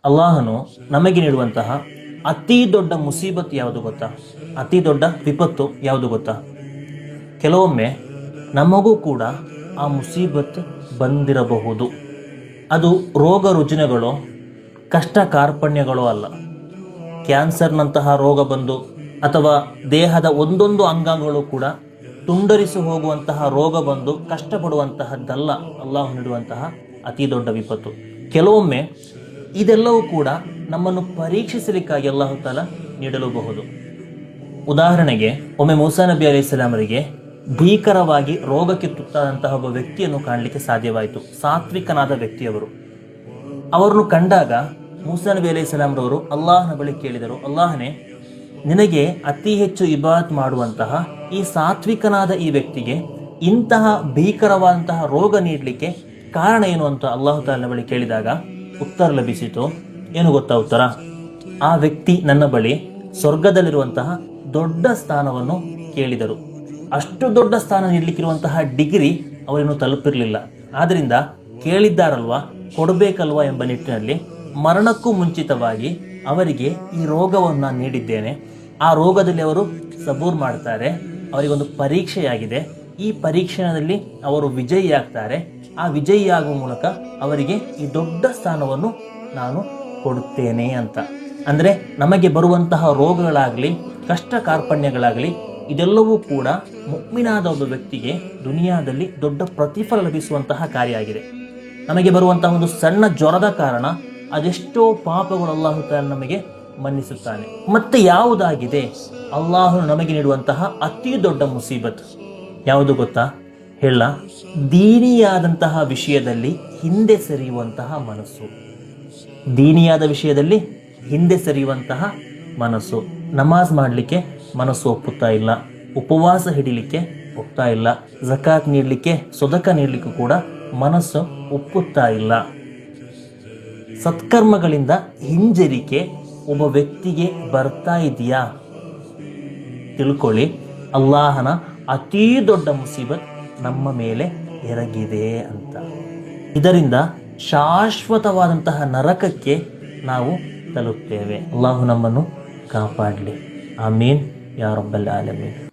ಅಲ್ಲಾಹನು ನಮಗೆ ನೀಡುವಂತಹ ಅತಿ ದೊಡ್ಡ ಮುಸೀಬತ್ ಯಾವುದು ಗೊತ್ತಾ? ಅತಿ ದೊಡ್ಡ ವಿಪತ್ತು ಯಾವುದು ಗೊತ್ತಾ? ಕೆಲವೊಮ್ಮೆ ನಮಗೂ ಕೂಡ ಆ ಮುಸೀಬತ್ ಬಂದಿರಬಹುದು. ಅದು ರೋಗ ರುಜಿನಗಳೋ ಕಷ್ಟ ಕಾರ್ಪಣ್ಯಗಳೋ ಅಲ್ಲ. ಕ್ಯಾನ್ಸರ್ನಂತಹ ರೋಗ ಬಂದು ಅಥವಾ ದೇಹದ ಒಂದೊಂದು ಅಂಗಾಂಗಗಳು ಕೂಡ ತುಂಡರಿಸಿ ಹೋಗುವಂತಹ ರೋಗ ಬಂದು ಕಷ್ಟಪಡುವಂತಹದ್ದಲ್ಲ ಅಲ್ಲಾಹ್ ನೀಡುವಂತಹ ಅತಿ ದೊಡ್ಡ ವಿಪತ್ತು. ಕೆಲವೊಮ್ಮೆ ಇದೆಲ್ಲವೂ ಕೂಡ ನಮ್ಮನ್ನು ಪರೀಕ್ಷಿಸಲಿಕ್ಕಾಗಿ ಅಲ್ಲಾಹು ತಾಲ ನೀಡಲೂಬಹುದು. ಉದಾಹರಣೆಗೆ, ಒಮ್ಮೆ ಮೂಸಾ ನಬಿ ಅಲೈಹಿಸ್ಸಲಾಮರಿಗೆ ಭೀಕರವಾಗಿ ರೋಗಕ್ಕೆ ತುತ್ತಾದಂತಹ ಒಬ್ಬ ವ್ಯಕ್ತಿಯನ್ನು ಕಾಣಲಿಕ್ಕೆ ಸಾಧ್ಯವಾಯಿತು. ಸಾತ್ವಿಕನಾದ ವ್ಯಕ್ತಿಯವರು. ಅವರನ್ನು ಕಂಡಾಗ ಮೂಸಾ ನಬಿ ಅಲೈಹಿಸ್ಸಲಾಮರವರು ಅಲ್ಲಾಹನ ಬಳಿ ಕೇಳಿದರು, ಅಲ್ಲಾಹನೇ, ನಿನಗೆ ಅತಿ ಹೆಚ್ಚು ಇಬಾದತ್ ಮಾಡುವಂತಹ ಈ ಸಾತ್ವಿಕನಾದ ಈ ವ್ಯಕ್ತಿಗೆ ಇಂತಹ ಭೀಕರವಾದಂತಹ ರೋಗ ನೀಡಲಿಕ್ಕೆ ಕಾರಣ ಏನು ಅಂತ ಅಲ್ಲಾಹು ತಾಲನ ಬಳಿ ಕೇಳಿದಾಗ ಉತ್ತರ ಲಭಿಸಿತು. ಏನು ಗೊತ್ತಾ ಉತ್ತರ? ಆ ವ್ಯಕ್ತಿ ನನ್ನ ಬಳಿ ಸ್ವರ್ಗದಲ್ಲಿರುವಂತಹ ದೊಡ್ಡ ಸ್ಥಾನವನ್ನು ಕೇಳಿದರು. ಅಷ್ಟು ದೊಡ್ಡ ಸ್ಥಾನ ನೀಡಲಿಕ್ಕಿರುವಂತಹ ಡಿಗ್ರಿ ಅವರೇನು ತಲುಪಿರಲಿಲ್ಲ. ಆದ್ದರಿಂದ ಕೇಳಿದ್ದಾರಲ್ವಾ, ಕೊಡಬೇಕಲ್ವಾ ಎಂಬ ನಿಟ್ಟಿನಲ್ಲಿ ಮರಣಕ್ಕೂ ಮುಂಚಿತವಾಗಿ ಅವರಿಗೆ ಈ ರೋಗವನ್ನು ನೀಡಿದ್ದೇನೆ. ಆ ರೋಗದಲ್ಲಿ ಅವರು ಸಬೂರ್ ಮಾಡ್ತಾರೆ. ಅವರಿಗೊಂದು ಪರೀಕ್ಷೆಯಾಗಿದೆ. ಈ ಪರೀಕ್ಷೆಯಲ್ಲಿ ಅವರು ವಿಜಯಿಯಾಗ್ತಾರೆ. ಆ ವಿಜಯಿಯಾಗುವ ಮೂಲಕ ಅವರಿಗೆ ಈ ದೊಡ್ಡ ಸ್ಥಾನವನ್ನು ನಾನು ಕೊಡುತ್ತೇನೆ ಅಂತ. ಅಂದರೆ ನಮಗೆ ಬರುವಂತಹ ರೋಗಗಳಾಗಲಿ ಕಷ್ಟ ಕಾರ್ಪಣ್ಯಗಳಾಗಲಿ ಇದೆಲ್ಲವೂ ಕೂಡ ಮುಅ್ಮಿನಾದ ಒಬ್ಬ ವ್ಯಕ್ತಿಗೆ ದುನಿಯಾದಲ್ಲಿ ದೊಡ್ಡ ಪ್ರತಿಫಲ ಲಭಿಸುವಂತಹ ಕಾರ್ಯ ಆಗಿದೆ. ನಮಗೆ ಬರುವಂತಹ ಒಂದು ಸಣ್ಣ ಜ್ವರದ ಕಾರಣ ಅದೆಷ್ಟೋ ಪಾಪಗಳು ಅಲ್ಲಾಹು ತಾಲ ನಮಗೆ ಮನ್ನಿಸುತ್ತಾನೆ. ಮತ್ತೆ ಯಾವುದಾಗಿದೆ ಅಲ್ಲಾಹು ನಮಗೆ ನೀಡುವಂತಹ ಅತಿ ದೊಡ್ಡ ಮುಸೀಬತ್ ಯಾವುದು ಗೊತ್ತಾ? ಹೇಳ, ದೀನಿಯಾದಂತಹ ವಿಷಯದಲ್ಲಿ ಹಿಂದೆ ಸರಿಯುವಂತಹ ಮನಸ್ಸು. ದೀನಿಯಾದ ವಿಷಯದಲ್ಲಿ ಹಿಂದೆ ಸರಿಯುವಂತಹ ಮನಸ್ಸು. ನಮಾಜ್ ಮಾಡಲಿಕ್ಕೆ ಮನಸ್ಸು ಒಪ್ಪುತ್ತಾ ಇಲ್ಲ, ಉಪವಾಸ ಹಿಡಿಲಿಕ್ಕೆ ಒಪ್ತಾ ಇಲ್ಲ, ಜಕಾತ್ ನೀಡಲಿಕ್ಕೆ ಸದಕ ನೀಡಲಿಕ್ಕೂ ಕೂಡ ಮನಸ್ಸು ಒಪ್ಪುತ್ತಾ ಇಲ್ಲ. ಸತ್ಕರ್ಮಗಳಿಂದ ಹಿಂಜರಿಕೆ ಒಬ್ಬ ವ್ಯಕ್ತಿಗೆ ಬರ್ತಾ ಇದೆಯಾ? ತಿಳ್ಕೊಳ್ಳಿ, ಅಲ್ಲಾಹನ ಅತೀ ದೊಡ್ಡ ಮುಸೀಬತ್ ನಮ್ಮ ಮೇಲೆ ಎರಗಿದೆ ಅಂತ. ಇದರಿಂದ ಶಾಶ್ವತವಾದಂತಹ ನರಕಕ್ಕೆ ನಾವು ತಲುಪ್ತೇವೆ. ಅಲ್ಲಾಹು ನಮ್ಮನ್ನು ಕಾಪಾಡಲಿ. ಆಮೀನ್ ಯಾ ರಬ್ಬಲ್ ಆಲಮೀನ್.